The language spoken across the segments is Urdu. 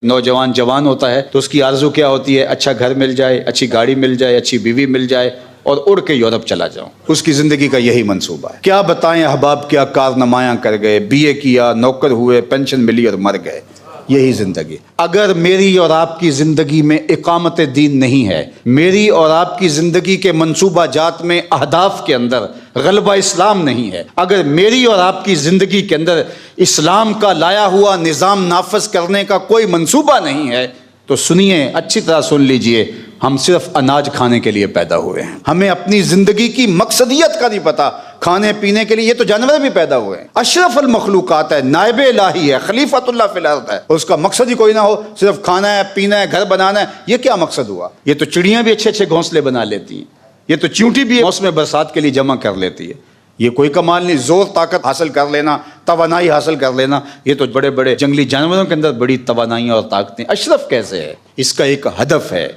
نوجوان جوان ہوتا ہے تو اس کی آرزو کیا ہوتی ہے؟ اچھا گھر مل جائے، اچھی گاڑی مل جائے، اچھی بیوی مل جائے اور اڑ کے یورپ چلا جاؤں۔ اس کی زندگی کا یہی منصوبہ ہے۔ کیا بتائیں احباب، کیا کارنامائیاں کر گئے، بی اے کیا، نوکر ہوئے، پینشن ملی اور مر گئے، یہی زندگی۔ اگر میری اور آپ کی زندگی میں اقامت دین نہیں ہے، میری اور آپ کی زندگی کے منصوبہ جات میں، اہداف کے اندر غلبہ اسلام نہیں ہے، اگر میری اور آپ کی زندگی کے اندر اسلام کا لایا ہوا نظام نافذ کرنے کا کوئی منصوبہ نہیں ہے، تو سنیے، اچھی طرح سن لیجئے، ہم صرف اناج کھانے کے لیے پیدا ہوئے ہیں۔ ہمیں اپنی زندگی کی مقصدیت کا نہیں پتا۔ کھانے پینے کے لیے یہ تو جانور بھی پیدا ہوئے ہیں، اشرف المخلوقات ہے، نائب الہی ہے، خلیفۃ اللہ فی الارض ہے، اور اس کا مقصد ہی کوئی نہ ہو، صرف کھانا ہے، پینا ہے، گھر بنانا ہے، یہ کیا مقصد ہوا؟ یہ تو چڑیاں بھی اچھے اچھے گھونسلے بنا لیتی ہیں، یہ تو چیونٹی بھی موسم برسات کے لیے جمع کر لیتی ہے، یہ کوئی کمال نہیں۔ زور طاقت حاصل کر لینا، توانائی حاصل کر لینا، یہ تو بڑے بڑے جنگلی جانوروں کے اندر بڑی توانائیاں اور طاقتیں۔ اشرف کیسے ہے؟ اس کا ایک ہدف ہے،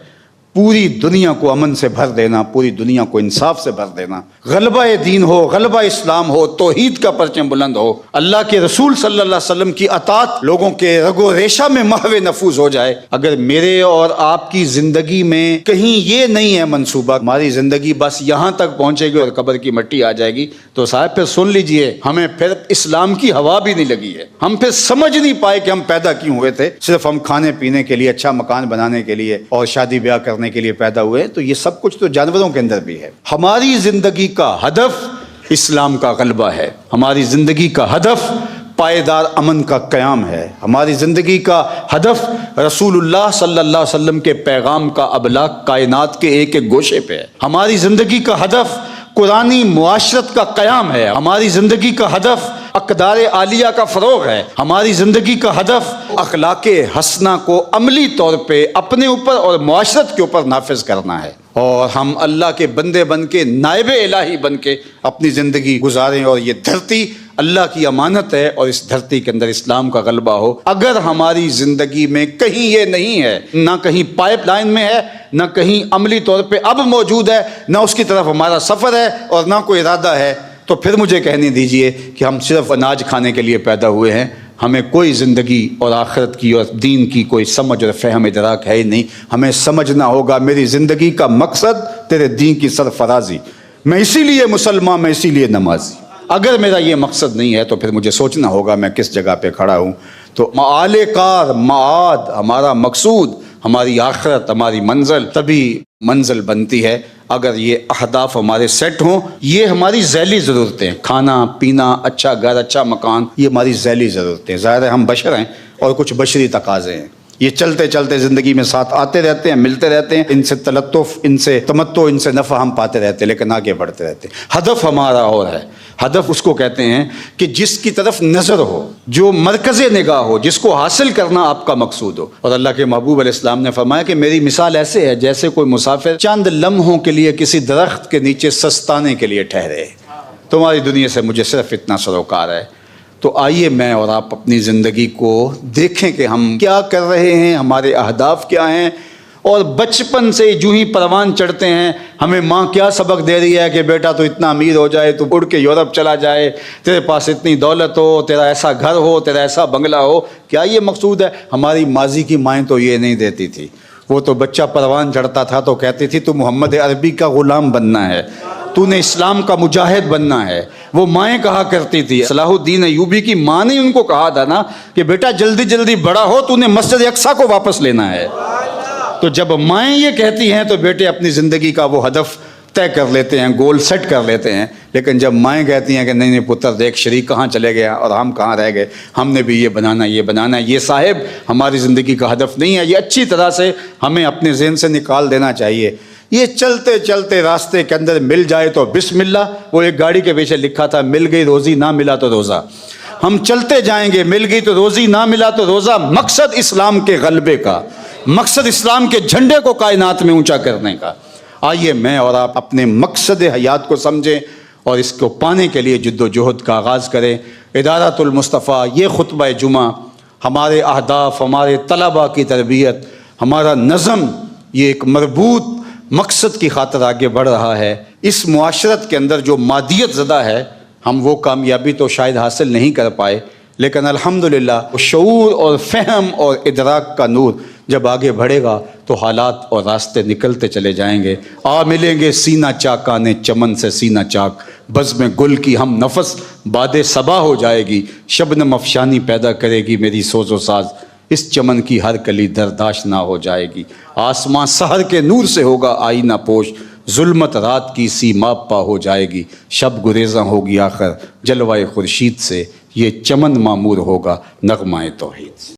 پوری دنیا کو امن سے بھر دینا، پوری دنیا کو انصاف سے بھر دینا، غلبہ دین ہو، غلبہ اسلام ہو، توحید کا پرچم بلند ہو، اللہ کے رسول صلی اللہ علیہ وسلم کی اطاعت لوگوں کے رگ و ریشہ میں محو نفوذ ہو جائے۔ اگر میرے اور آپ کی زندگی میں کہیں یہ نہیں ہے منصوبہ، ہماری زندگی بس یہاں تک پہنچے گی اور قبر کی مٹی آ جائے گی، تو صاحب پھر سن لیجئے، ہمیں پھر اسلام کی ہوا بھی نہیں لگی ہے، ہم پھر سمجھ نہیں پائے کہ ہم پیدا کیوں ہوئے تھے۔ صرف ہم کھانے پینے کے لیے، اچھا مکان بنانے کے لیے اور شادی بیاہ کرنے کے لیے پیدا ہوئے، تو یہ سب کچھ تو جانوروں کے اندر بھی ہے۔ ہماری زندگی کا ہدف اسلام کا غلبہ ہے، ہماری زندگی کا ہدف پائیدار امن کا قیام ہے، ہماری زندگی کا ہدف رسول اللہ صلی اللہ علیہ وسلم کے پیغام کا ابلاغ کائنات کے ایک ایک گوشے پہ ہے، ہماری زندگی کا ہدف قرآنی معاشرت کا قیام ہے، ہماری زندگی کا ہدف اقدار عالیہ کا فروغ ہے، ہماری زندگی کا ہدف اخلاق حسنہ کو عملی طور پہ اپنے اوپر اور معاشرت کے اوپر نافذ کرنا ہے، اور ہم اللہ کے بندے بن کے، نائب الہی بن کے اپنی زندگی گزاریں، اور یہ دھرتی اللہ کی امانت ہے، اور اس دھرتی کے اندر اسلام کا غلبہ ہو۔ اگر ہماری زندگی میں کہیں یہ نہیں ہے، نہ کہیں پائپ لائن میں ہے، نہ کہیں عملی طور پہ اب موجود ہے، نہ اس کی طرف ہمارا سفر ہے اور نہ کوئی ارادہ ہے، تو پھر مجھے کہنے دیجئے کہ ہم صرف اناج کھانے کے لیے پیدا ہوئے ہیں، ہمیں کوئی زندگی اور آخرت کی اور دین کی کوئی سمجھ اور فہم ادراک ہے ہی نہیں۔ ہمیں سمجھنا ہوگا میری زندگی کا مقصد تیرے دین کی سرفرازی، میں اسی لیے مسلمان، میں اسی لیے نمازی۔ اگر میرا یہ مقصد نہیں ہے تو پھر مجھے سوچنا ہوگا میں کس جگہ پہ کھڑا ہوں۔ تو معال کار، معاد، ہمارا مقصود، ہماری آخرت، ہماری منزل تبھی منزل بنتی ہے اگر یہ اہداف ہمارے سیٹ ہوں۔ یہ ہماری ذیلی ضرورتیں، کھانا پینا، اچھا گھر، اچھا مکان، یہ ہماری ذیلی ضرورتیں۔ ظاہر ہے ہم بشر ہیں اور کچھ بشری تقاضے ہیں، یہ چلتے چلتے زندگی میں ساتھ آتے رہتے ہیں، ملتے رہتے ہیں، ان سے تلطف، ان سے تمتع، ان سے نفع ہم پاتے رہتے ہیں، لیکن آگے بڑھتے رہتے ہیں۔ ہدف ہمارا اور ہے۔ ہدف اس کو کہتے ہیں کہ جس کی طرف نظر ہو، جو مرکز نگاہ ہو، جس کو حاصل کرنا آپ کا مقصود ہو۔ اور اللہ کے محبوب علیہ السلام نے فرمایا کہ میری مثال ایسے ہے جیسے کوئی مسافر چند لمحوں کے لیے کسی درخت کے نیچے سستانے کے لیے ٹھہرے۔ تمہاری دنیا سے مجھے صرف اتنا سروکار ہے۔ تو آئیے میں اور آپ اپنی زندگی کو دیکھیں کہ ہم کیا کر رہے ہیں، ہمارے اہداف کیا ہیں، اور بچپن سے جو ہی پروان چڑھتے ہیں ہمیں ماں کیا سبق دے رہی ہے کہ بیٹا تو اتنا امیر ہو جائے، تو اڑ کے یورپ چلا جائے، تیرے پاس اتنی دولت ہو، تیرا ایسا گھر ہو، تیرا ایسا بنگلہ ہو، کیا یہ مقصود ہے؟ ہماری ماضی کی مائیں تو یہ نہیں دیتی تھی، وہ تو بچہ پروان چڑھتا تھا تو کہتی تھی تو محمد عربی کا غلام بننا ہے، تو نے اسلام کا مجاہد بننا ہے۔ وہ مائیں کہا کرتی تھی، صلاح الدین ایوبی کی ماں نے ان کو کہا تھا نا کہ بیٹا جلدی جلدی بڑا ہو، تو نے مسجد اقصیٰ کو واپس لینا ہے۔ تو جب مائیں یہ کہتی ہیں تو بیٹے اپنی زندگی کا وہ ہدف طے کر لیتے ہیں، گول سیٹ کر لیتے ہیں، لیکن جب مائیں کہتی ہیں کہ نہیں نہیں پتر دیکھ شریک کہاں چلے گیا اور ہم کہاں رہ گئے، ہم نے بھی یہ بنانا یہ بنانا، یہ صاحب ہماری زندگی کا ہدف نہیں ہے۔ یہ اچھی طرح سے ہمیں اپنے ذہن سے نکال دینا چاہیے۔ یہ چلتے چلتے راستے کے اندر مل جائے تو بسم اللہ، وہ ایک گاڑی کے پیچھے لکھا تھا مل گئی روزی نہ ملا تو روزہ۔ ہم چلتے جائیں گے، مل گئی تو روزی نہ ملا تو روزہ، مقصد اسلام کے غلبے کا، مقصد اسلام کے جھنڈے کو کائنات میں اونچا کرنے کا۔ آئیے میں اور آپ اپنے مقصد حیات کو سمجھیں اور اس کو پانے کے لیے جد و جہد کا آغاز کریں۔ ادارۃ المصطفیٰ، یہ خطبہ جمعہ، ہمارے اہداف، ہمارے طلباء کی تربیت، ہمارا نظم، یہ ایک مربوط مقصد کی خاطر آگے بڑھ رہا ہے۔ اس معاشرت کے اندر جو مادیت زدہ ہے، ہم وہ کامیابی تو شاید حاصل نہیں کر پائے، لیکن الحمدللہ شعور اور فہم اور ادراک کا نور جب آگے بڑھے گا تو حالات اور راستے نکلتے چلے جائیں گے. ملیں گے سینہ چاکانے چمن سے سینہ چاک، بزم گل کی ہم نفس باد صبا ہو جائے گی، شبنم افشانی پیدا کرے گی میری سوز و ساز، اس چمن کی ہر کلی درداش نہ ہو جائے گی. آسمان سحر کے نور سے ہوگا آئینہ پوش، ظلمت رات کی سیماب پا ہو جائے گی، شب گریزاں ہوگی آخر جلوہ خورشید سے، یہ چمن معمور ہوگا نغمہ توحید.